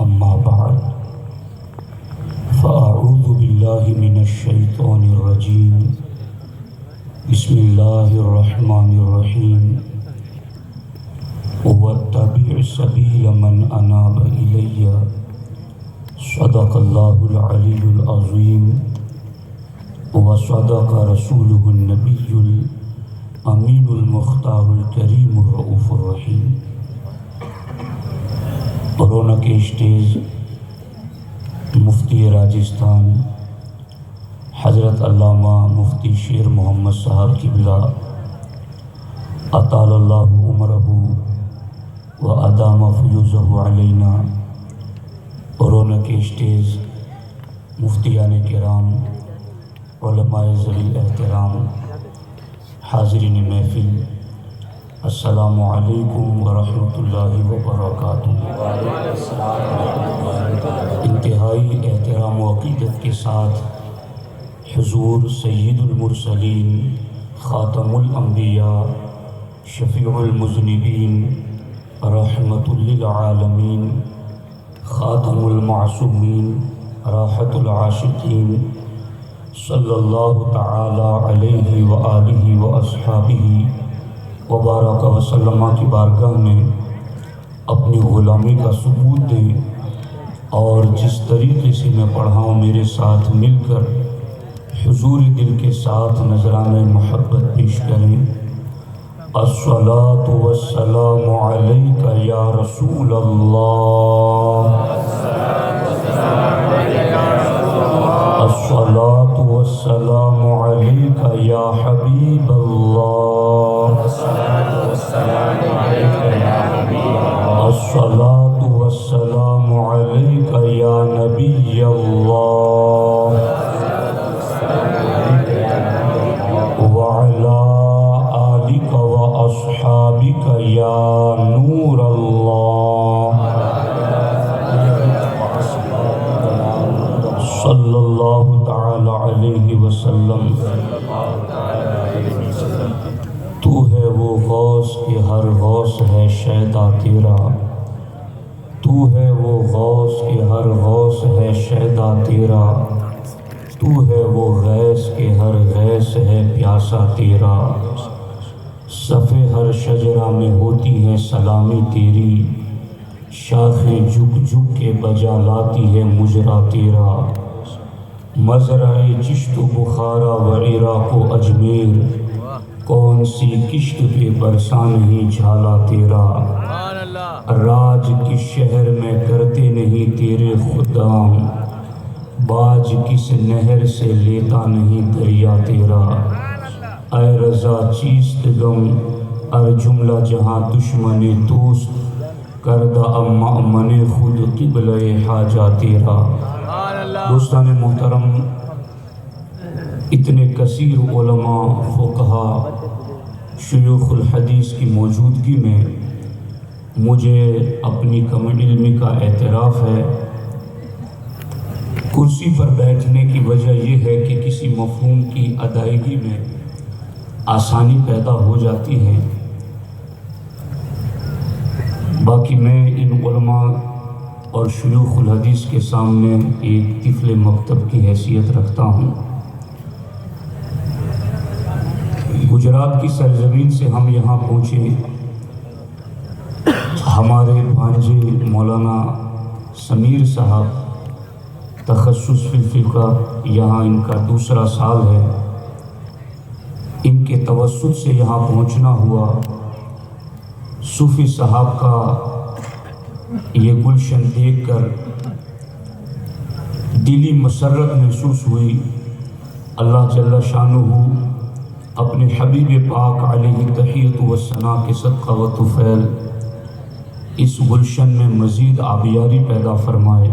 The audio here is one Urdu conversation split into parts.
أما بعد فأعوذ بالله من الشيطان الرجيم بسم الله الرحمن الرحيم واتبع سبيل من أناب إلي صدق الله العلي العظيم وصدق رسوله النبي الأمين المختار الكريم الرؤوف الرحيم۔ رونق اسٹیج مفتی راجستھان حضرت علامہ مفتی شیر محمد صاحب قبلہ اطال اللہ عمرہ و ادام فیوزہ علینا، رونق اسٹیج مفتیان کرام، علماء ذوی الاحترام، حاضرین محفل، السلام علیکم ورحمۃ اللہ وبرکاتہ۔ انتہائی احترام و عقیدت کے ساتھ حضور سید المرسلین، خاتم الانبیاء، شفیع المذنبین، رحمت للعالمین، خاتم المعصومین، راحت العاشقین، صلی اللہ تعالی علیہ وآلہ واصحابہ وبارک وسلم کی بارگاہ میں اپنی غلامی کا ثبوت دیں، اور جس طریقے سے میں پڑھا ہوں میرے ساتھ مل کر حضور دل کے ساتھ نذرانہ محبت پیش کریں۔ الصلاۃ والسلام علیک یا رسول اللہ، الصلاۃ والسلام علیک یا حبیب اللہ، الصلاۃ والسلام علیک یا نبی اللہ، وعلی آلک و اصحابک یا نور اللہ، صلی اللہ تعالی علیہ وسلم۔ تو ہے وہ غوث کہ ہر غوث ہے شیدا تیرا، تو ہے وہ غوث کہ ہر غوث ہے شیدا تیرا، تو ہے وہ غیث کہ ہر غیث ہے پیاسا تیرا، صف ہر شجرہ میں ہوتی ہے سلامی تیری، شاخیں جھک جھک کے بجا لاتی ہے مجرا تیرا، مزرع چشت و بخارا و عراق و اجمیر، کون سی کشت پہ برسا نہیں جھالا تیرا، راج کس شہر میں کرتے نہیں تیرے خدام، باج کس نہر سے لیتا نہیں دریا تیرا، اے رضا چیست غم ار جملہ جہاں دشمن دوست، کردہ مأمن خود قبلہ حاجہ تیرا۔ دوستان محترم، اتنے کثیر علماء، فقہا، شیوخ الحدیث کی موجودگی میں مجھے اپنی کم علمی کا اعتراف ہے۔ کرسی پر بیٹھنے کی وجہ یہ ہے کہ کسی مفہوم کی ادائیگی میں آسانی پیدا ہو جاتی ہے، باقی میں ان علماء اور شیوخ الحدیث کے سامنے ایک طفل مکتب کی حیثیت رکھتا ہوں۔ گجرات کی سرزمین سے ہم یہاں پہنچے، ہمارے بھانجے مولانا سمیر صاحب تخصص فی الفقہ، یہاں ان کا دوسرا سال ہے، ان کے توسط سے یہاں پہنچنا ہوا۔ صوفی صاحب کا یہ گلشن دیکھ کر دلی مسرت محسوس ہوئی۔ اللہ جل شانہ اپنے حبیب پاک علیہ تحیۃ و ثنا کے صدقہ و طفیل اس گلشن میں مزید آبیاری پیدا فرمائے۔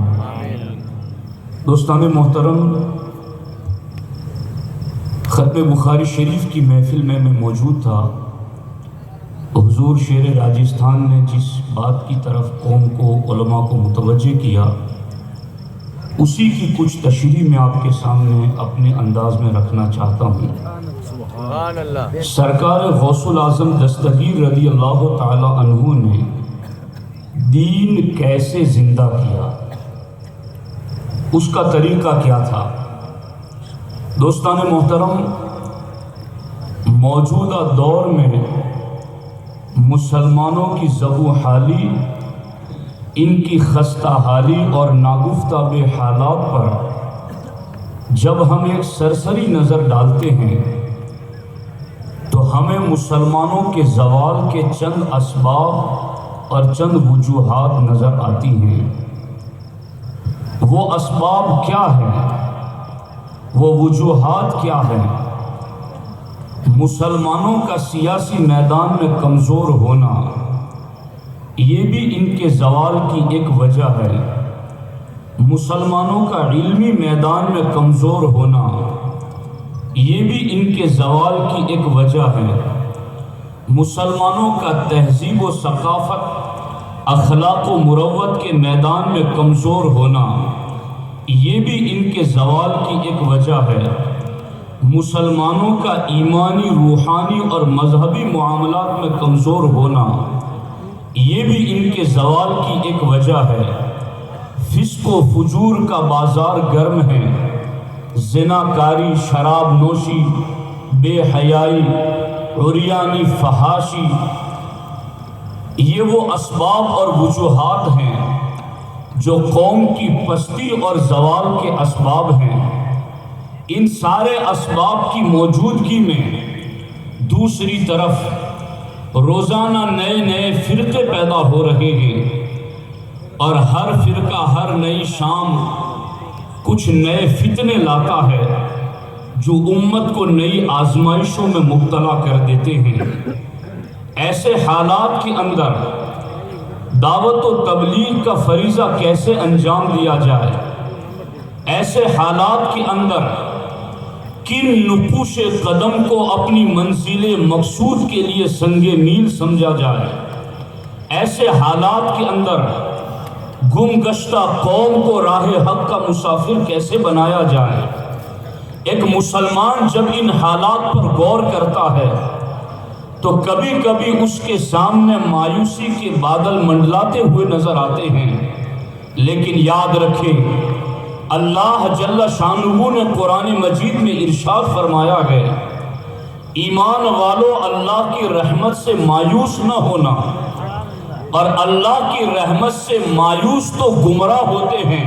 دوستان محترم، ختم بخاری شریف کی محفل میں موجود تھا۔ حضور شیر راجستھان نے جس بات کی طرف قوم کو، علماء کو متوجہ کیا، اسی کی کچھ تشریح میں آپ کے سامنے اپنے انداز میں رکھنا چاہتا ہوں۔ سرکار غوث العظم دستگیر رضی اللہ تعالی عنہ نے دین کیسے زندہ کیا، اس کا طریقہ کیا تھا؟ دوستان محترم، موجودہ دور میں مسلمانوں کی ضب و حالی، ان کی خستہ حالی اور ناگفتہ بے حالات پر جب ہم ایک سرسری نظر ڈالتے ہیں تو ہمیں مسلمانوں کے زوال کے چند اسباب اور چند وجوہات نظر آتی ہیں۔ وہ اسباب کیا ہیں؟ وہ وجوہات کیا ہیں؟ مسلمانوں کا سیاسی میدان میں کمزور ہونا، یہ بھی ان کے زوال کی ایک وجہ ہے۔ مسلمانوں کا علمی میدان میں کمزور ہونا، یہ بھی ان کے زوال کی ایک وجہ ہے۔ مسلمانوں کا تہذیب و ثقافت، اخلاق و مروت کے میدان میں کمزور ہونا، یہ بھی ان کے زوال کی ایک وجہ ہے۔ مسلمانوں کا ایمانی، روحانی اور مذہبی معاملات میں کمزور ہونا، یہ بھی ان کے زوال کی ایک وجہ ہے۔ فسق و فجور کا بازار گرم ہے، زناکاری، شراب نوشی، بے حیائی، عریانی، فحاشی، یہ وہ اسباب اور وجوہات ہیں جو قوم کی پستی اور زوال کے اسباب ہیں۔ ان سارے اسباب کی موجودگی میں دوسری طرف روزانہ نئے نئے فرقے پیدا ہو رہے ہیں، اور ہر فرقہ ہر نئی شام کچھ نئے فتنے لاتا ہے جو امت کو نئی آزمائشوں میں مبتلا کر دیتے ہیں۔ ایسے حالات کے اندر دعوت و تبلیغ کا فریضہ کیسے انجام دیا جائے؟ ایسے حالات کے اندر کن نقوش قدم کو اپنی منزل مقصود کے لیے سنگ میل سمجھا جائے؟ ایسے حالات کے اندر گم گشتہ قوم کو راہ حق کا مسافر کیسے بنایا جائے؟ ایک مسلمان جب ان حالات پر غور کرتا ہے تو کبھی کبھی اس کے سامنے مایوسی کے بادل منڈلاتے ہوئے نظر آتے ہیں، لیکن یاد رکھیں اللہ جل شانہ نے قرآن مجید میں ارشاد فرمایا ہے، ایمان والو اللہ کی رحمت سے مایوس نہ ہونا، اور اللہ کی رحمت سے مایوس تو گمراہ ہوتے ہیں،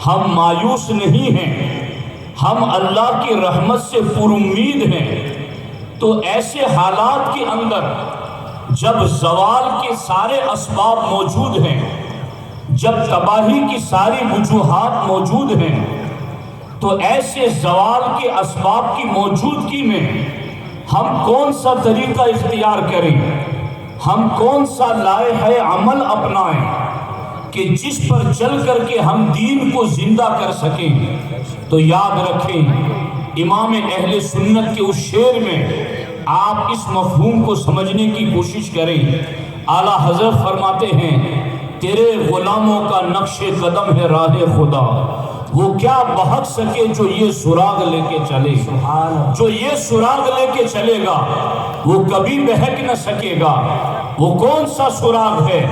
ہم مایوس نہیں ہیں، ہم اللہ کی رحمت سے پر امید ہیں۔ تو ایسے حالات کے اندر جب زوال کے سارے اسباب موجود ہیں، جب تباہی کی ساری وجوہات موجود ہیں، تو ایسے زوال کے اسباب کی موجودگی میں ہم کون سا طریقہ اختیار کریں، ہم کون سا لائحہ عمل اپنائیں کہ جس پر چل کر کے ہم دین کو زندہ کر سکیں؟ تو یاد رکھیں امام اہل سنت کے اس شعر میں آپ اس مفہوم کو سمجھنے کی کوشش کریں۔ اعلیٰ حضرت فرماتے ہیں، تیرے غلاموں کا نقش قدم ہے راہ خدا، وہ کیا بہک سکے جو یہ سراغ لے کے چلے، جو یہ سراغ لے کے چلے گا وہ کبھی بہک نہ سکے گا۔ وہ کون سا سراغ ہے؟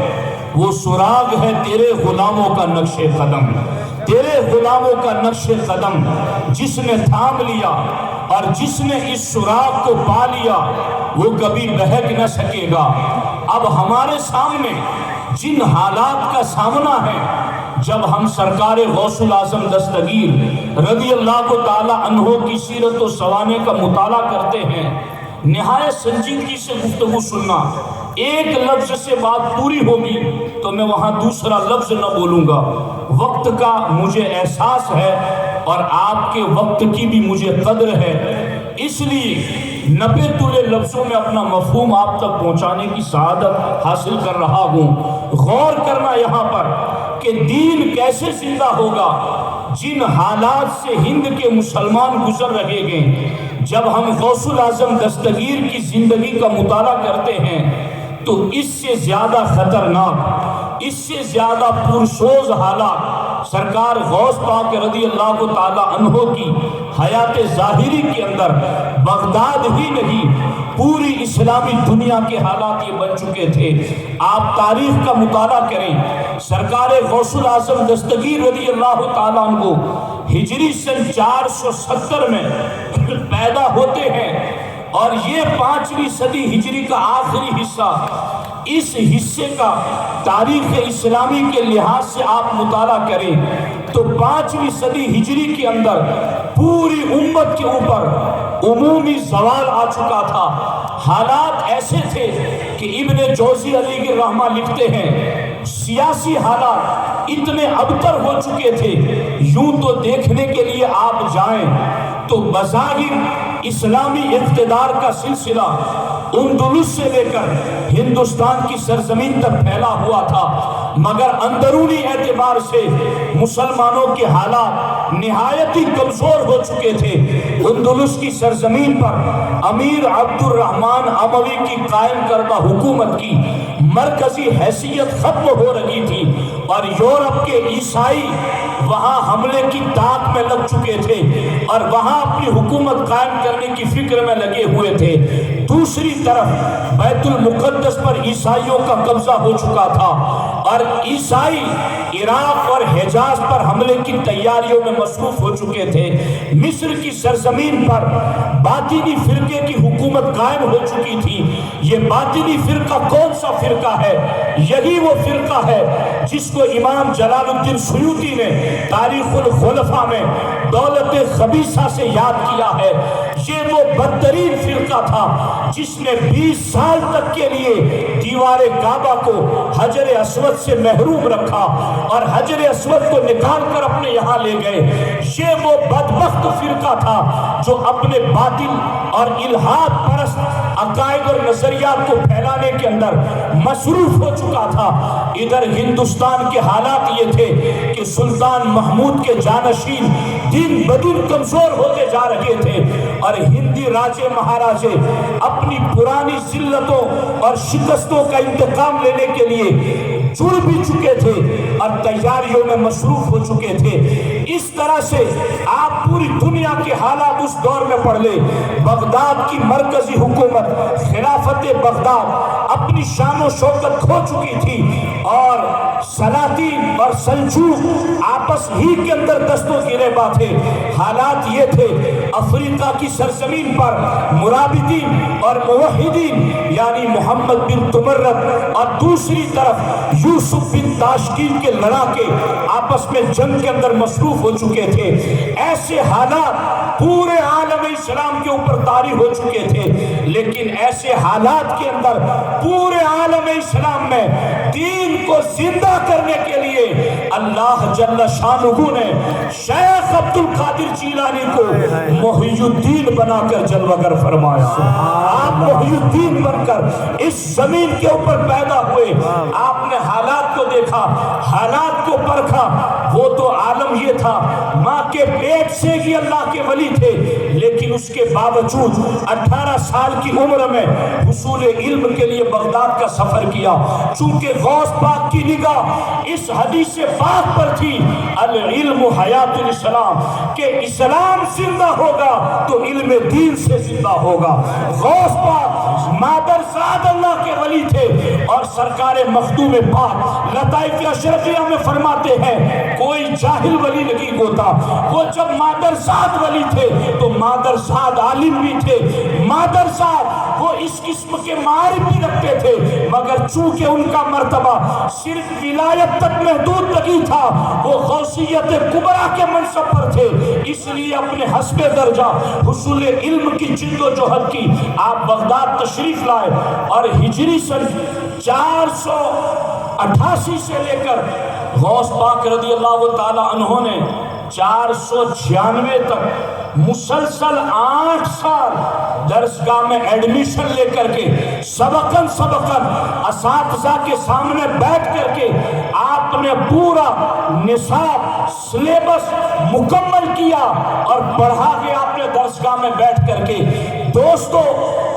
وہ سراغ ہے تیرے غلاموں کا نقش قدم، تیرے غلاموں کا نقش قدم جس نے تھام لیا اور جس نے اس سراغ کو پا لیا وہ کبھی بہک نہ سکے گا۔ اب ہمارے سامنے جن حالات کا سامنا ہے، جب ہم سرکار غوث الاعظم دستگیر رضی اللہ تعالی عنہ کی سیرت و سوانح کا مطالعہ کرتے ہیں، نہایت سنجیدگی سے گفتگو سننا، ایک لفظ سے بات پوری ہوگی تو میں وہاں دوسرا لفظ نہ بولوں گا۔ وقت کا مجھے احساس ہے اور آپ کے وقت کی بھی مجھے قدر ہے، اس لیے 90 تلے لفظوں میں اپنا مفہوم آپ تک پہنچانے کی سعادت حاصل کر رہا ہوں۔ غور کرنا یہاں پر کہ دین کیسے زندہ ہوگا جن حالات سے ہند کے مسلمان گزر رہے ہیں۔ جب ہم غوث الاعظم دستگیر کی زندگی کا مطالعہ کرتے ہیں تو اس سے زیادہ خطرناک، اس سے زیادہ پرسوز حالات سرکار غوث پاک رضی اللہ تعالی عنہ کی حیات ظاہری کے اندر بغداد ہی نہیں پوری اسلامی دنیا کے حالات یہ بن چکے تھے۔ آپ تاریخ کا مطالعہ کریں، سرکار غوث الاعظم دستگیر رضی اللہ تعالیٰ عنہ ہجری سن 470 میں پیدا ہوتے ہیں اور یہ 5ویں صدی ہجری کا آخری حصہ، اس حصے کا تاریخ اسلامی کے لحاظ سے آپ مطالعہ کریں تو 5ویں صدی ہجری کے اندر پوری امت کے اوپر عمومی زوال آ چکا تھا۔ حالات ایسے تھے کہ ابن جوزی علیہ الرحمہ لکھتے ہیں سیاسی حالات اتنے ابتر ہو چکے تھے، یوں تو دیکھنے کے لیے آپ جائیں تو بظاہر اسلامی اقتدار کا سلسلہ اندلس سے لے کر ہندوستان کی سرزمین تک پھیلا ہوا تھا، مگر اندرونی اعتبار سے مسلمانوں کے حالات نہایت ہی کمزور ہو چکے تھے۔ اندلس کی سرزمین پر امیر عبد الرحمن اموی کی قائم کردہ حکومت کی مرکزی حیثیت ختم ہو رہی تھی اور یورپ کے عیسائی وہاں حملے کی تاک میں لگ چکے تھے اور وہاں اپنی حکومت قائم کرنے کی فکر میں لگے ہوئے تھے۔ دوسری طرف بیت المقدس پر عیسائیوں کا قبضہ ہو چکا تھا اور عیسائی عراق اور حجاز پر حملے کی تیاریوں میں مصروف ہو چکے تھے۔ مصر کی سرزمین پر باطنی فرقے کی حکومت قائم ہو چکی تھی۔ یہ باطنی فرقہ کون سا فرقہ ہے؟ یہی وہ فرقہ ہے جس کو امام جلال الدین سیوطی نے تاریخ الخلفاء میں دولت خبیثہ سے یاد کیا ہے۔ یہ وہ بدترین فرقہ تھا جس نے 20 سال تک کے لیے دیوار کعبہ کو حجر اسود سے محروم رکھا اور حجر اسود کو نکال کر اپنے یہاں لے گئے۔ یہ وہ بدبخت فرقہ تھا جو اپنے باطل اور الہاد پرست عقائد اور نظریات کو پھیلانے کے اندر مصروف ہو چکا تھا۔ ادھر ہندوستان کے حالات یہ تھے کہ سلطان محمود کے جانشین دن بدن کمزور ہوتے جا رہے تھے اور ہندی راجے مہاراجے اپنی پرانی ذلتوں اور شکستوں کا انتقام لینے کے لیے جڑ بھی چکے تھے اور تیاریوں میں مصروف ہو چکے تھے۔ اس طرح سے آپ پوری دنیا کے حالات اس دور میں پڑھ لیں۔ بغداد کی مرکزی حکومت خلافت بغداد اپنی شان و شوکت کھو چکی تھی اور سلاطین اور سلجوق آپس ہی کے اندر دستوں گریباں تھے۔ حالات یہ تھے افریقہ کی سرزمین پر مرابطین اور موحدین یعنی محمد بن تمرد اور دوسری طرف یوسف بن تاشکین کے لڑاکے آپس میں جنگ کے اندر مصروف ہو چکے تھے۔ ایسے حالات پورے عالم اسلام کے اوپر طاری ہو چکے تھے، لیکن ایسے حالات کے اندر پورے عالم اسلام میں دین کو زندہ کرنے کے لیے اللہ جل شانہ نے شیخ عبد القادر جیلانی کو محی الدین بنا کر جلوگر فرمایا۔ آپ محی الدین بن کر اس زمین کے اوپر پیدا ہوئے۔ آپ نے حالات کو دیکھا، حالات کو پرکھا۔ وہ تو عالم یہ تھا ماں کے پیٹ سے ہی اللہ کے ولی تھے، لیکن اس کے باوجود 18 سال کی عمر میں حصول علم کے لیے بغداد کا سفر کیا۔ چونکہ غوث پاک کی نگاہ اس حدیث پاک پر تھی العلم حیات الاسلام، کہ اسلام زندہ ہوگا تو علم دین سے زندہ ہوگا۔ غوث پاک مادرزاد اللہ کے ولی تھے اور سرکار مخدوم پاک لطائف اشرفیہ میں فرماتے ہیں کوئی جاہل ولی نہیں ہوتا۔ وہ جب مادرزاد ولی تھے تو مادرزاد عالم بھی تھے، مادرزاد وہ اس قسم کے معارف بھی رکھتے تھے، مگر چونکہ ان کا مرتبہ صرف ولایت تک محدود نہیں تھا، وہ غوثیت کبریٰ کے منصب پر تھے، اس لیے اپنے حسب درجہ حصول علم کی جد و جہد کی آپ بغداد تشریف لائے اور ہجری سن 488 سے لے کر غوث پاک رضی اللہ تعالی عنہ نے 496 تک مسلسل 8 سال درسگاہ میں ایڈمیشن لے کر کے سبقاً اساتذہ کے سامنے بیٹھ کر کے آپ نے پورا نصاب سلیبس مکمل کیا اور پڑھا گیا اپنے درسگاہ میں بیٹھ کر کے۔ دوستو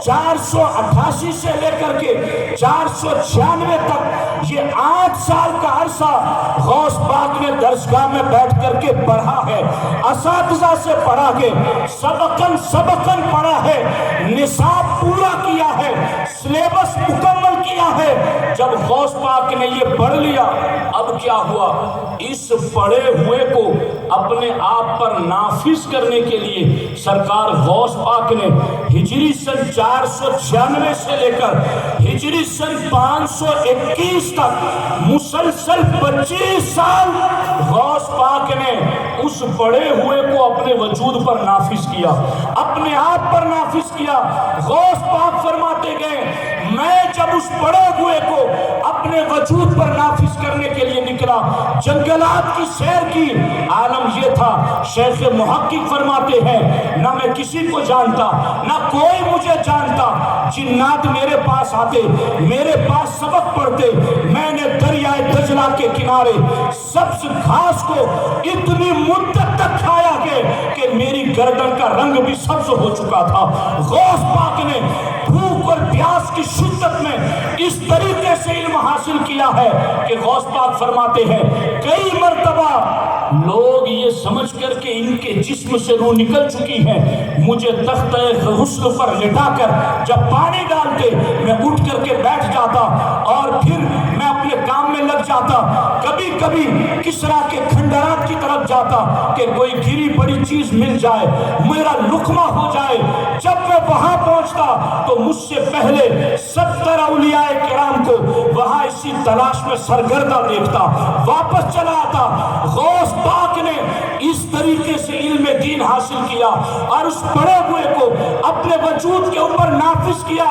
488 سے لے کر کے 496 تک یہ 8 سال کا عرصہ غوث پاک نے درسگاہ میں بیٹھ کر کے پڑھا ہے، اساتذہ سے پڑھا ہے، سبقاً پڑھا ہے، نصاب پورا کیا ہے، سلیبس مکمل کیا ہے۔ جب غوث پاک نے یہ پڑھ لیا، اب کیا ہوا؟ اس پڑھے ہوئے کو اپنے آپ پر نافذ کرنے کے لیے سرکار غوث پاک نے ہجری سن 496 سے لے کر ہجری سن 521 تک مسلسل 25 سال غوث پاک نے اس پڑھے ہوئے کو اپنے وجود پر نافذ کیا، اپنے آپ پر نافذ کیا۔ غوث پاک فرماتے گئے میں جب اس پڑھے ہوئے کو اپنے وجود پر نافذ کرنے کے لیے نکلا، جنگلات کی سیر کی، عالم یہ تھا، شیخ محقق فرماتے ہیں نہ میں کسی کو جانتا نہ کوئی مجھے جانتا، جنات میرے پاس آتے، میرے پاس سبق پڑھتے، میں نے دریائے دجلہ کے کنارے سبز گھاس کو اتنی مدت تک کھایا کہ میری گردن کا رنگ بھی سبز ہو چکا تھا۔ غوث پاک نے بھوک اور پیاس کی شدت میں اس طریقے سے علم حاصل کیا ہے کہ غوث پاک فرماتے ہیں کئی مرتبہ لوگ یہ سمجھ کر کے ان کے جسم سے روح نکل چکی ہے، مجھے تختہ غسل پر لٹا کر جب پانی ڈالتے میں اٹھ کر کے بیٹھ جاتا اور پھر میں اپنے کام میں لگ جاتا، کبھی کبھی کسرا کے کھنڈرات کی طرف جاتا کہ کوئی گری پڑی چیز مل جائے، میرا لقمہ ہو جائے۔ جب میں وہاں پہنچتا تو مجھ سے پہلے 70 اولیاء کرام کو وہاں اسی تلاش میں سرگردہ دیکھتا، واپس چلا آتا۔ غوث پاک نے اس طریقے سے علم دین حاصل کیا اور اس پڑھے ہوئے کو اپنے وجود کے اوپر نافذ کیا۔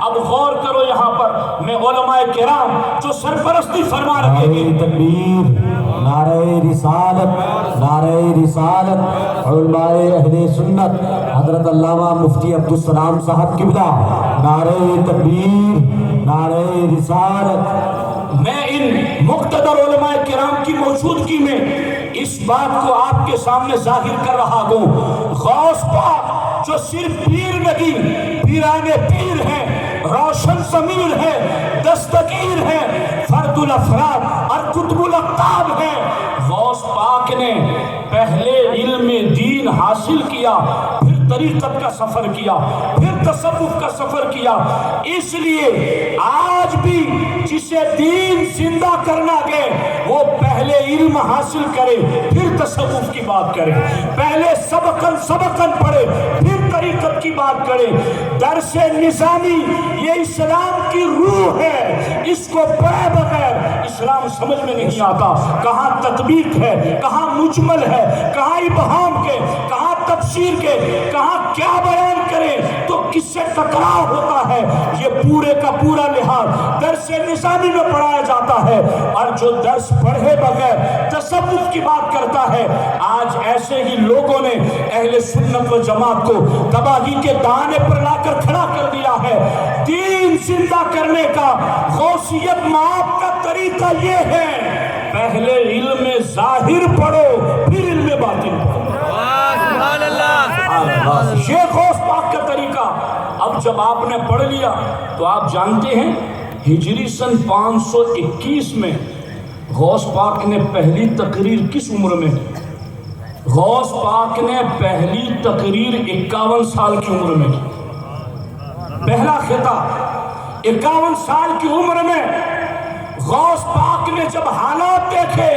اب غور کرو یہاں پر میں علماء کرام جو سرپرستی فرما رہے ہیں، تکبیر، نعرہ رسالت، نعرہ رسالت، علماء اہل سنت حضرت علامہ مفتی عبدالسلام صاحب قبلہ، نعرہ تکبیر، نعرہ رسالت۔ میں ان مقتدر علماء کرام کی موجودگی میں اس بات کو آپ کے سامنے ظاہر کر رہا ہوں، غوث پاک جو صرف پیر نہیں، پیران پیر ہیں، روشن ضمیر ہے، دستگیر ہے، فرد الافراد اور قطب الاقطاب ہے۔ غوث پاک نے پہلے علم دین حاصل کیا، پھر طریقت کا سفر کیا، پھر تصوف کا سفر کیا۔ اس لیے آج بھی جسے دین زندہ کرنا گئے وہ پہلے علم حاصل کرے پھر تصوف کی بات کرے، پہلے سبقاً پڑھے پھر طریقت کی بات کرے۔ درس نظامی یہ اسلام کی روح ہے، اس کو پڑھے بغیر اسلام سمجھ میں نہیں آتا، کہاں تطبیق ہے، کہاں مجمل ہے، کہاں ابہام کے، کہاں تفسیر کے، کہاں کیا بیان کرے تو کس سے ٹکراؤ ہوتا ہے۔ یہ پورے کا پورا لحاظ درس نظامی میں پڑھایا جاتا ہے، اور جو درس پڑھے بغیر تصوف کی بات کرتا ہے، آج ایسے ہی لوگوں نے اہل سنت و جماعت کو تباہی کے دانے پر لا کر کھڑا کر دیا ہے۔ دین زندہ کرنے کا غوثیت مآب کا طریقہ یہ ہے، پہلے علم ظاہر پڑھو پھر علم باطن پڑھو، یہ غوث پاک کا طریقہ۔ اب جب آپ نے پڑھ لیا تو آپ جانتے ہیں ہجری سن 521 میں غوث پاک نے پہلی تقریر کس عمر میں کی؟ غوث پاک نے پہلی تقریر 51 سال کی عمر میں کی، پہلا خطاب 51 سال کی عمر میں۔ غوث پاک نے جب حالات دیکھے،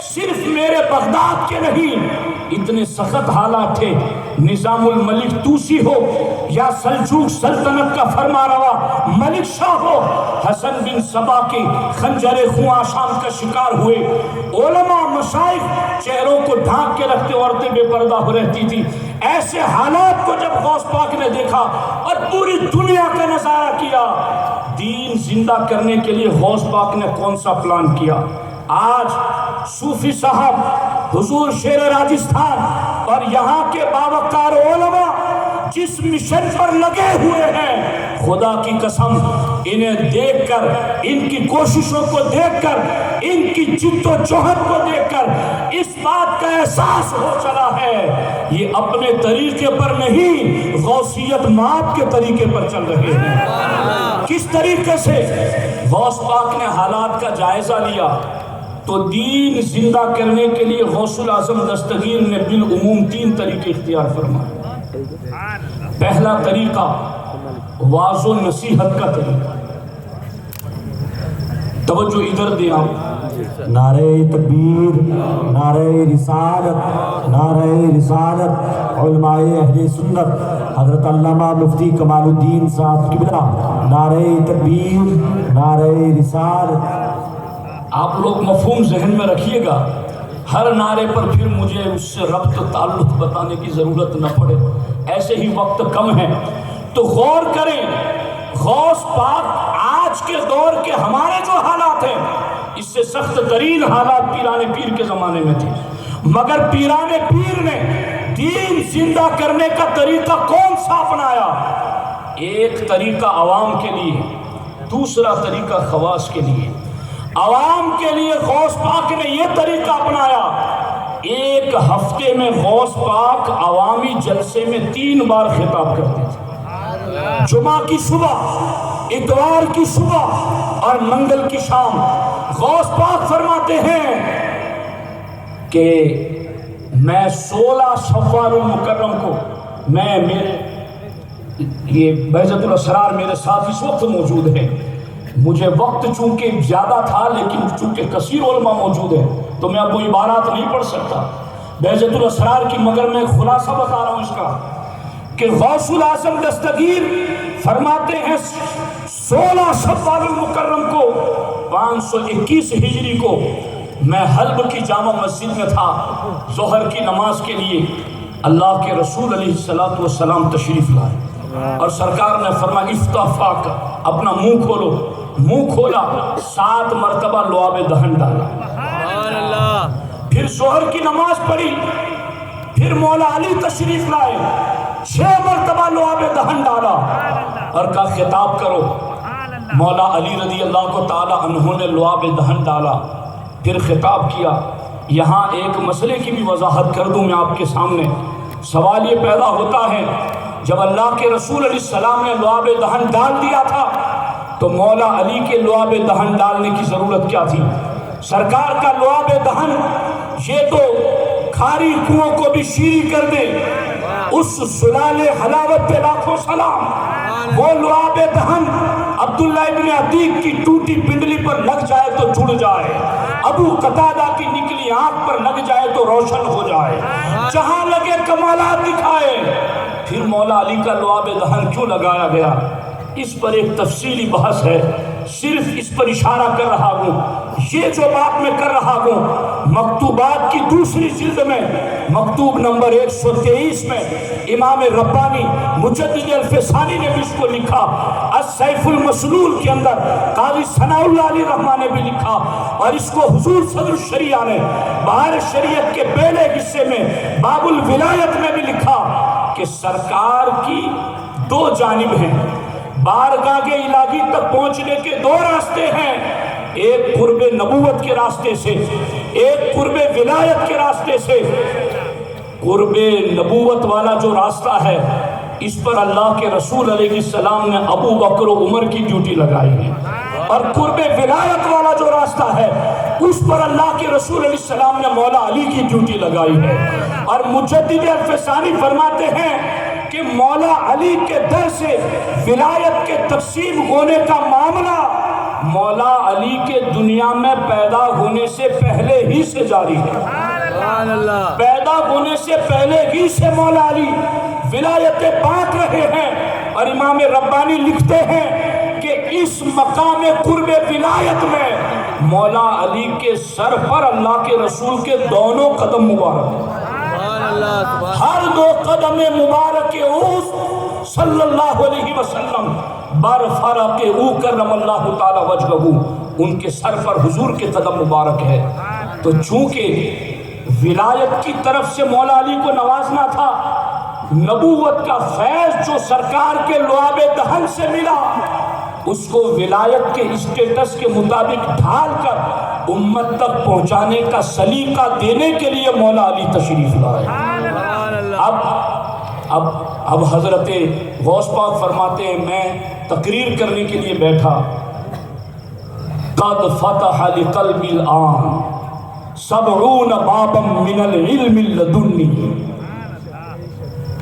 صرف میرے بغداد کے نہیں، اتنے سخت حالات تھے، نظام الملک توسی ہو یا سلجوق سلطنت کا فرما روا ملک شاہ ہو، حسن بن سبا کی خنجر خون آشام کا شکار ہوئے، علماء مشائخ چہروں کو ڈھانک کے رکھتے، عورتیں بے پردہ ہو رہتی تھی۔ ایسے حالات کو جب غوث پاک نے دیکھا اور پوری دنیا کا نظارہ کیا، دین زندہ کرنے کے لیے غوث پاک نے کون سا پلان کیا؟ آج صوفی صاحب حضور شیر راجستھان اور یہاں کے باوقار علماء جس مشن پر لگے ہوئے ہیں، خدا کی قسم انہیں دیکھ کر، ان کی کوششوں کو دیکھ کر، ان کی جد و جہد کو دیکھ کر اس بات کا احساس ہو چلا ہے یہ اپنے طریقے پر نہیں غوثیت مآب کے طریقے پر چل رہے ہیں۔ کس طریقے سے؟ غوث پاک نے حالات کا جائزہ لیا تو دین زندہ کرنے کے لیے غوث الاعظم دستگیر نے بالعموم 3 طریقے اختیار فرمائے۔ پہلا طریقہ واعظ و نصیحت کا طریقہ۔ توجہ ادھر دیں آپ، نعرہ تکبیر، نعرہ رسالت، نعرہ رسالت، علماء اہل سنت حضرت علامہ مفتی کمال الدین صاحب قبلہ، نعرہ تکبیر، نعرہ رسالت۔ آپ لوگ مفہوم ذہن میں رکھیے گا، ہر نعرے پر پھر مجھے اس سے ربط تعلق بتانے کی ضرورت نہ پڑے، ایسے ہی وقت کم ہے تو غور کریں۔ غوث پاک آج کے دور کے ہمارے جو حالات ہیں اس سے سخت ترین حالات پیران پیر کے زمانے میں تھے، مگر پیران پیر نے دین زندہ کرنے کا طریقہ کون سا اپنایا؟ ایک طریقہ عوام کے لیے، دوسرا طریقہ خواص کے لیے۔ عوام کے لیے غوث پاک نے یہ طریقہ اپنایا، ایک ہفتے میں غوث پاک عوامی جلسے میں 3 بار خطاب کرتے تھے، جمعہ کی صبح، اتوار کی صبح اور منگل کی شام۔ غوث پاک فرماتے ہیں کہ میں 16 شوال المکرم کو یہ بہجت الاسرار میرے ساتھ اس وقت موجود ہے، مجھے وقت چونکہ زیادہ تھا لیکن چونکہ کثیر علماء موجود ہیں تو میں اب وہ عبارات نہیں پڑھ سکتا بہجت الاسرار کی، مگر میں خلاصہ بتا رہا ہوں اس کا کہ غوث الاعظم دستگیر فرماتے ہیں 16 شوال المکرم کو 521 ہجری کو میں حلب کی جامع مسجد میں تھا ظہر کی نماز کے لیے، اللہ کے رسول علیہ السلام تشریف لائے اور سرکار نے فرمایا افتح فاک، اپنا منہ کھولو، منہ کھولا، 7 مرتبہ لعاب دہن ڈالا، پھر ظہر کی نماز پڑھی، پھر مولا علی تشریف لائے، 6 مرتبہ لعاب دہن ڈالا اور کہا خطاب کرو۔ مولا علی رضی اللہ کو تعالی عنہ نے لعاب دہن ڈالا، پھر خطاب کیا۔ یہاں ایک مسئلے کی بھی وضاحت کر دوں میں آپ کے سامنے، سوال یہ پیدا ہوتا ہے جب اللہ کے رسول علیہ السلام نے لعاب دہن ڈال دیا تھا تو مولا علی کے لعاب دہن ڈالنے کی ضرورت کیا تھی؟ سرکار کا لعاب دہن یہ تو کھاری کنووں کو بھی شیریں کر دے، اس سلال حلاوت پہ لاکھوں سلام۔ وہ لعاب دہن عبداللہ ابن عتیق کی ٹوٹی پنڈلی پر لگ جائے تو جڑ جائے، ابو قتادہ کی نکلی آنکھ پر لگ جائے تو روشن ہو جائے، جہاں لگے کمالات دکھائے۔ پھر مولا علی کا لعاب دہن کیوں لگایا گیا؟ اس پر ایک تفصیلی بحث ہے، صرف اس پر اشارہ کر رہا ہوں۔ یہ جو بات میں کر رہا ہوں مکتوبات کی دوسری جلد میں مکتوب نمبر 123 میں امام ربانی مجدد الفسانی نے بھی اس کو لکھا، السیف المسلول کے اندر قاضی ثناء اللہ علی رحمٰن نے بھی لکھا، اور اس کو حضور صدر الشریعہ نے بہار شریعت کے پہلے حصے میں باب الولایت میں بھی لکھا کہ سرکار کی 2 جانب ہیں، بارگاہ الہی تک پہنچنے کے 2 راستے ہیں، ایک قرب نبوت کے راستے سے، ایک قرب ولایت کے راستے سے۔ قرب نبوت والا جو راستہ ہے اس پر اللہ کے رسول علیہ السلام نے ابو بکر و عمر کی ڈیوٹی لگائی ہے، اور قرب ولایت والا جو راستہ ہے اس پر اللہ کے رسول علیہ السلام نے مولا علی کی ڈیوٹی لگائی ہے۔ اور مجدد الفسانی فرماتے ہیں کہ مولا علی کے در سے ولایت کے تقسیم ہونے کا معاملہ مولا علی کے دنیا میں پیدا ہونے سے پہلے ہی سے جاری ہے، پیدا ہونے سے پہلے ہی سے مولا علی ولایت بانٹ رہے ہیں۔ اور امام ربانی لکھتے ہیں کہ اس مقام قرب ولایت میں مولا علی کے سر پر اللہ کے رسول کے دونوں قدم مبارک ہیں، ہر 2 قدم مبارک اوس صلی اللہ علیہ وسلم بر فرق او کرم اللہ تعالی وجہہ، ان کے سر پر حضور کے قدم مبارک ہے۔ تو چونکہ ولایت کی طرف سے مولا علی کو نوازنا تھا، نبوت کا فیض جو سرکار کے لعاب دہن سے ملا اس کو ولایت کے اسٹیٹس کے مطابق ڈھال کر امت تک پہنچانے کا سلیقہ دینے کے لیے مولا علی تشریف لائے۔ اب حضرت غوث پاک فرماتے ہیں میں تقریر کرنے کے لیے بیٹھا، قد فتح لقلبی الآن 70 بابا من العلم لدنی۔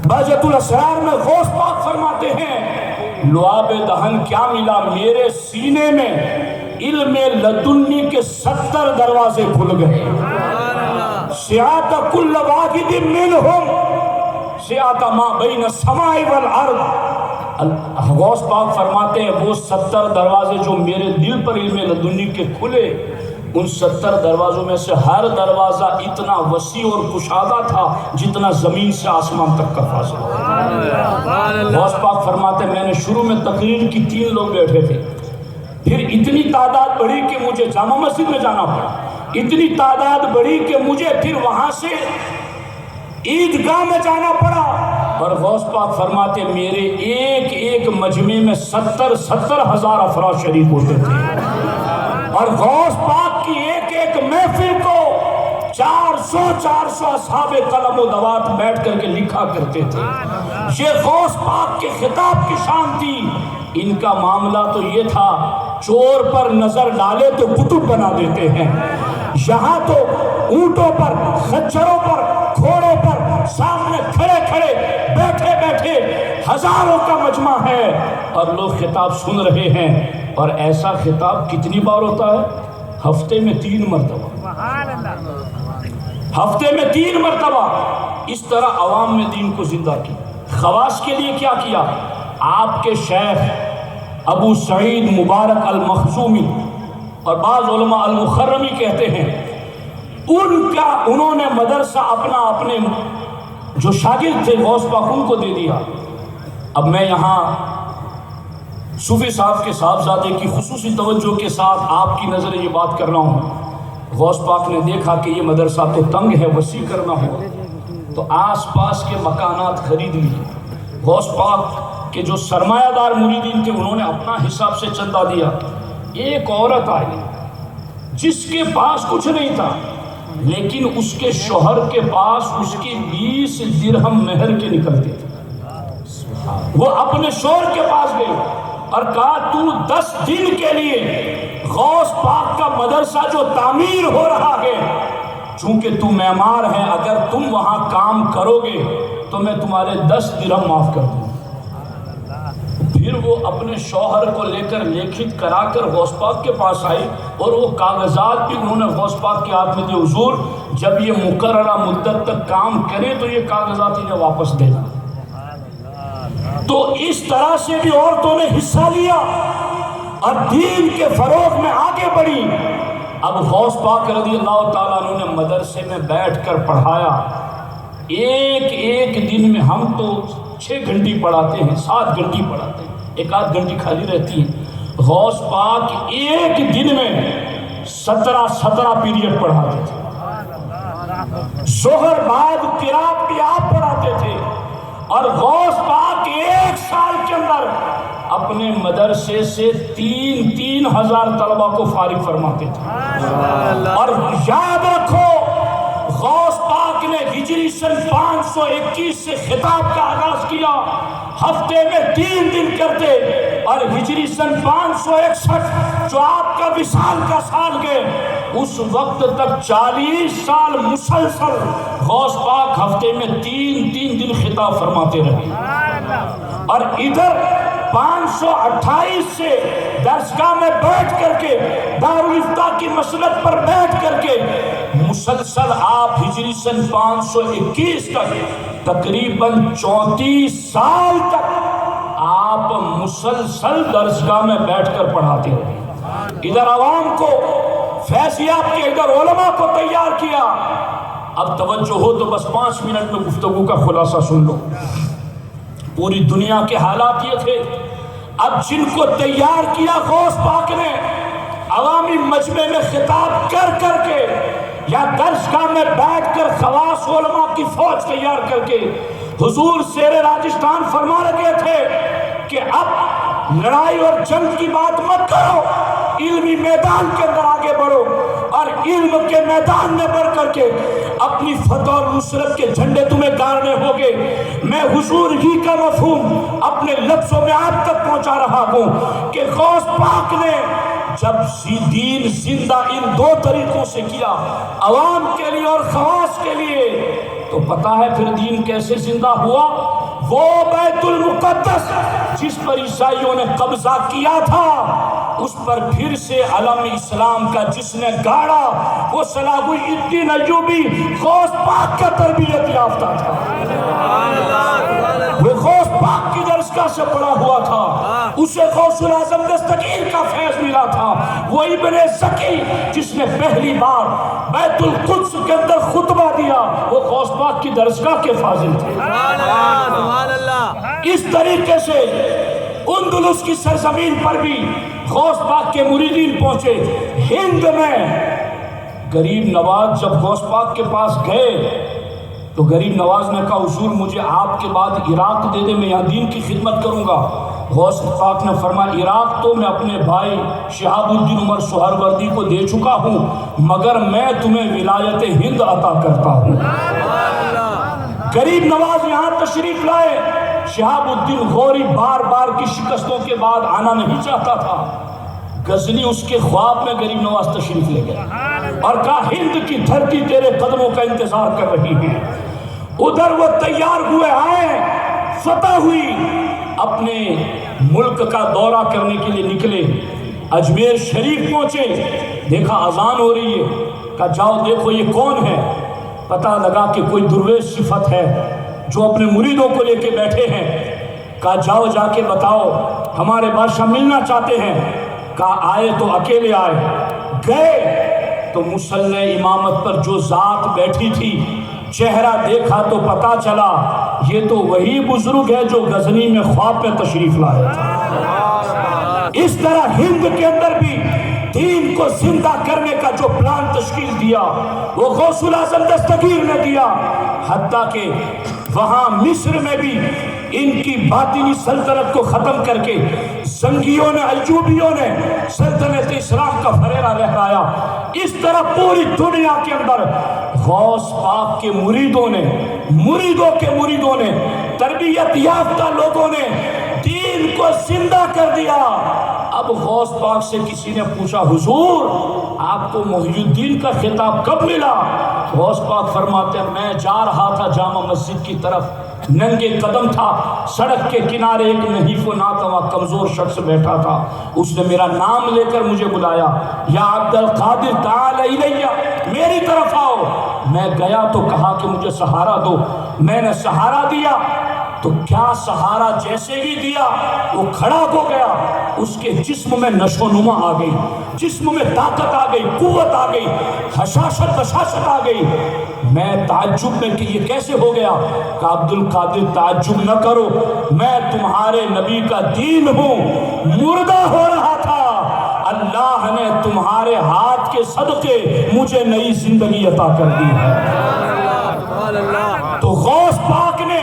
بہجت الاسرار میں غوث پاک فرماتے ہیں لعاب دہن کیا ملا، میرے سینے میں علم لدنی کے 70 دروازے کھل گئے۔ سعات کل واحد منہم سعات ما بین السماء والارض۔ غوث پاک فرماتے ہیں وہ 70 دروازے جو میرے دل پر علم لدنی کے کھلے، ان 70 دروازوں میں سے ہر دروازہ اتنا وسیع اور کشادہ تھا جتنا زمین سے آسمان تک کا فاصلہ۔ غوث پاک فرماتے ہیں میں نے شروع میں تقریر کی، 3 لوگ بیٹھے تھے، پھر اتنی تعداد بڑھی کہ مجھے جامع مسجد میں جانا پڑا، اتنی تعداد بڑھی کہ مجھے پھر وہاں سے عیدگاہ میں جانا پڑا، اور غوث پاک فرماتے ہیں میرے ایک ایک مجمع میں 70 ہزار افراد شریک ہوتے تھے، اور غوث پاک کی ایک ایک محفل کو 400 اصحاب قلم و دوات بیٹھ کر کے لکھا کرتے تھے۔ یہ غوث پاک کے خطاب کی شان تھی۔ ان کا معاملہ تو یہ تھا چور پر نظر ڈالے تو کتب بنا دیتے ہیں، یہاں تو اونٹوں پر، خچروں پر، گھوڑوں پر سامنے کھڑے کھڑے بیٹھے بیٹھے ہزاروں کا مجمع ہے اور لوگ خطاب سن رہے ہیں، اور ایسا خطاب کتنی بار ہوتا ہے؟ ہفتے میں 3 مرتبہ، ہفتے میں 3 مرتبہ۔ اس طرح عوام میں دین کو زندہ کی۔ خواص کے لیے کیا کیا؟ آپ کے شیخ ابو سعید مبارک المخزومی اور بعض علماء المخرمی کہتے ہیں انہوں نے مدرسہ اپنے جو شاگرد تھے غوث پاک ان کو دے دیا۔ اب میں یہاں صوفی صاحب کے صاحبزادے کی خصوصی توجہ کے ساتھ آپ کی نظر یہ بات کر رہا ہوں۔ غوث پاک نے دیکھا کہ یہ مدرسہ تو تنگ ہے، وسیع کرنا ہوا، تو آس پاس کے مکانات خرید لیے۔ غوث پاک کہ جو سرمایہ دار مریدین تھے انہوں نے اپنا حساب سے چندہ دیا۔ ایک عورت آئی جس کے پاس کچھ نہیں تھا، لیکن اس کے شوہر کے پاس اس کی 20 درہم مہر کے نکلتے تھے۔ وہ اپنے شوہر کے پاس گئی اور کہا تو 10 دن کے لیے غوث پاک کا مدرسہ جو تعمیر ہو رہا ہے، چونکہ تم معمار ہے، اگر تم وہاں کام کرو گے تو میں تمہارے 10 درہم معاف کر دوں۔ پھر وہ اپنے شوہر کو لے کر لکھت کرا کر غوث پاک کے پاس آئی، اور وہ کاغذات بھی انہوں نے غوث پاک کے ہاتھ میں دیے، حضور جب یہ مقررہ مدت تک کام کرے تو یہ کاغذات انہیں واپس دینا۔ تو اس طرح سے بھی عورتوں نے حصہ لیا اور دین کے فروغ میں آگے بڑھی۔ اب غوث پاک رضی اللہ تعالیٰ عنہ نے مدرسے میں بیٹھ کر پڑھایا۔ ایک دن میں ہم تو 6 گھنٹے پڑھاتے ہیں، 7 گھنٹے پڑھاتے ہیں، 1-8 گھنٹے خالی رہتی ہے۔ غوث پاک ایک دن میں 17 پیریڈ پڑھاتے تھے۔ ظہر بعد قرات بھی آپ پڑھاتے تھے، اور غوث پاک 1 سال کے اندر اپنے مدرسے سے 3 ہزار طلبہ کو فارغ فرماتے تھے۔ اور یاد رکھو غوث پاک نے ہجری سن 521 سے خطاب کا آغاز کیا، ہفتے میں 3 دن کرتے، اور ہجری سن 561 جو آپ کا وصال کا سال گئے، اس وقت تک 40 سال مسلسل غوث پاک ہفتے میں 3 دن خطاب فرماتے رہے۔ اور ادھر 528 سے درسگاہ میں بیٹھ کر کے، دارالافتاء کی مسند پر بیٹھ کر کے مسلسل آپ ہجری سن 521 تک تقریباً 34 سال تک آپ مسلسل درسگاہ میں بیٹھ کر پڑھاتے رہے۔ ادھر عوام کو فیضیاب کے، ادھر علماء کو تیار کیا۔ اب توجہ ہو تو بس 5 منٹ میں گفتگو کا خلاصہ سن لو۔ پوری دنیا کے حالات یہ تھے، اب جن کو تیار کیا غوث پاک نے عوامی مجمع میں خطاب کر کر کے یا درسگاہ میں بیٹھ کر خواص علماء کی فوج تیار کر کے، حضور شیر راجستھان فرما رہے تھے کہ اب لڑائی اور جنگ کی بات مت کرو، علمی میدان کے اندر آگے بڑھو، اور علم کے میدان میں بڑھ کر کے اپنی فتح اور نصرت کے جھنڈے تمہیں گاڑنے ہوگے۔ میں حضور ہی کا مفہوم اپنے لفظوں میں آپ تک پہنچا رہا ہوں کہ غوث پاک نے جب دین زندہ ان دو طریقوں سے کیا، عوام کے لیے اور خواص کے لیے، تو پتا ہے پھر دین کیسے زندہ ہوا؟ وہ بیت المقدس جس پر عیسائیوں نے قبضہ کیا تھا، اس پر پھر سے علم اسلام کا جس نے گاڑا، وہ صلاح الدین ایوبی غوث پاک کا تربیت یافتہ تھا، وہ غوث پاک کی درسگاہ سے پڑا ہوا تھا، اسے غوث الاعظم دستگیر کا فیض ملا تھا، وہ ابن زکی جس نے پہلی بار بیت القدس کے اندر خطبہ دیا، وہ غوث پاک کی درسگاہ کے فاضل تھے۔ اس طریقے سے اندلس کی سرزمین پر بھی غوث پاک کے مریدین پہنچے۔ ہند میں غریب نواز جب غوث پاک کے پاس گئے تو غریب نواز نے کہا حضور مجھے آپ کے بعد عراق دے دے، میں یہاں دین کی خدمت کروں گا۔ غوث پاک نے فرمایا عراق تو میں اپنے بھائی شہاب الدین عمر سہروردی کو دے چکا ہوں، مگر میں تمہیں ولایت ہند عطا کرتا ہوں۔ غریب نواز یہاں تشریف لائے۔ شہاب الدین غوری بار بار کی شکستوں کے بعد آنا نہیں چاہتا تھا۔ غزنی اس کے خواب میں غریب نواز تشریف لے گیا اور کہا ہند کی دھرتی تیرے قدموں کا انتظار کر رہی ہے۔ ادھر وہ تیار ہوئے آئے، فتح ہوئی، اپنے ملک کا دورہ کرنے کے لیے نکلے، اجمیر شریف پہنچے، دیکھا اذان ہو رہی ہے، کہا جاؤ دیکھو یہ کون ہے۔ پتہ لگا کہ کوئی درویش صفت ہے جو اپنے مریدوں کو لے کے بیٹھے ہیں۔ کہا جاؤ جا کے بتاؤ ہمارے بادشاہ ملنا چاہتے ہیں۔ کہا آئے تو اکیلے آئے، گئے تو مصلی امامت پر جو ذات بیٹھی تھی، چہرہ دیکھا تو پتا چلا یہ تو وہی بزرگ ہے جو غزنی میں خواب میں تشریف لائے تھا۔ اس طرح ہند کے اندر بھی دین کو زندہ کرنے کا جو پلان تشکیل دیا وہ غوث الاعظم دستگیر نے دیا، حتیٰ کہ وہاں مصر میں بھی ان کی باطنی سلطنت کو ختم کر کے زنگیوں نے، ایوبیوں نے سلطنت اسلام کا فریرہ لہرایا۔ اس طرح پوری دنیا کے اندر غوث پاک کے مریدوں نے، مریدوں کے مریدوں نے، تربیت یافتہ لوگوں نے دین کو زندہ کر دیا۔ اب غوث پاک سے کسی نے پوچھا حضور آپ کو محی الدین کا خطاب کب ملا؟ غوث پاک فرماتے ہیں میں جا رہا تھا جامع مسجد کی طرف، ننگے قدم تھا، سڑک کے کنارے ایک نحیف و ناتواں کمزور شخص بیٹھا تھا، اس نے میرا نام لے کر مجھے بلایا، یا عبد القادر تعال الیہ، میری طرف آؤ۔ میں گیا تو کہا کہ مجھے سہارا دو، میں نے سہارا دیا تو کیا سہارا جیسے ہی دیا وہ کھڑا ہو گیا، اس کے جسم میں نشو و نما آ گئی، جسم میں طاقت آ گئی، قوت آ گئی، حشاشت بشاشت آ گئی۔ میں تعجب میں کہ یہ کیسے ہو گیا؟ کہ عبد القادر تعجب نہ کرو، میں تمہارے نبی کا دین ہوں، مردہ ہو رہا تھا، اللہ نے تمہارے ہاتھ کے صدقے مجھے نئی زندگی عطا کر دی ہے۔ تو غوث پاک نے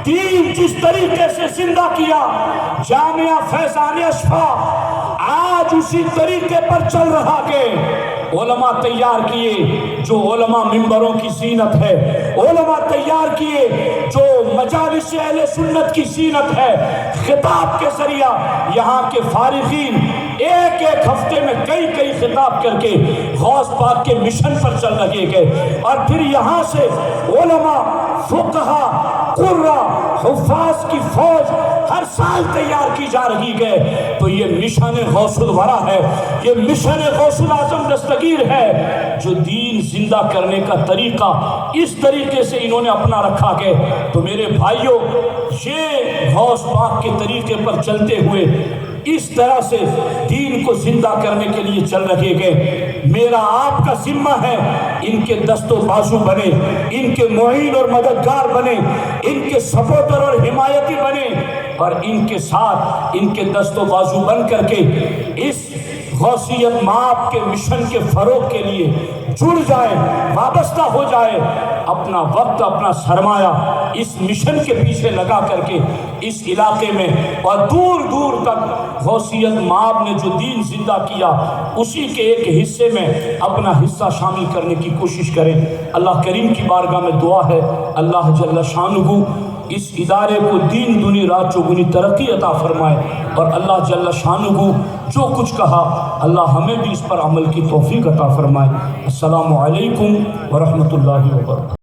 دین جس طریقے سے زندہ کیا، جامعہ فیضان اشفا آج اسی طریقے پر چل رہا کہ علماء تیار کیے جو علماء منبروں کی زینت ہے، علماء تیار کیے جو مجالس اہل سنت کی زینت ہے، خطاب کے ذریعہ یہاں کے فارغین ایک ایک ہفتے میں کئی کئی خطاب کر کے غوث پاک کے مشن پر چل لگے گئے، اور پھر یہاں سے علماء، فقہا، قرہ، حفاظ کی فوج ہر سال تیار کی جا رہی ہے۔ تو یہ مشن غوث الورا ہے، یہ مشن غوث الاعظم دستگیر ہے، جو دین زندہ کرنے کا طریقہ اس طریقے سے انہوں نے اپنا رکھا ہے۔ تو میرے بھائیوں، یہ غوث پاک کے طریقے پر چلتے ہوئے اس طرح سے دین کو زندہ کرنے کے لیے چل رہے گئے۔ میرا آپ کا ذمہ ہے ان کے دست و بازو بنے، ان کے معین اور مددگار بنے، ان کے سپورٹر اور حمایتی بنے، اور ان کے ساتھ ان کے دست و بازو بن کر کے اس غوثیت مآب کے مشن کے فروغ کے لیے جڑ جائیں، وابستہ ہو جائے، اپنا وقت اپنا سرمایہ اس مشن کے پیچھے لگا کر کے اس علاقے میں اور دور دور تک غوثیت مآب نے جو دین زندہ کیا اسی کے ایک حصے میں اپنا حصہ شامل کرنے کی کوشش کریں۔ اللہ کریم کی بارگاہ میں دعا ہے اللہ جل شانہ اس ادارے کو دین دنی رات چوگنی ترقی عطا فرمائے، اور اللہ جل شانہ جو کچھ کہا اللہ ہمیں بھی اس پر عمل کی توفیق عطا فرمائے۔ السلام علیکم ورحمۃ اللہ وبرکاتہ۔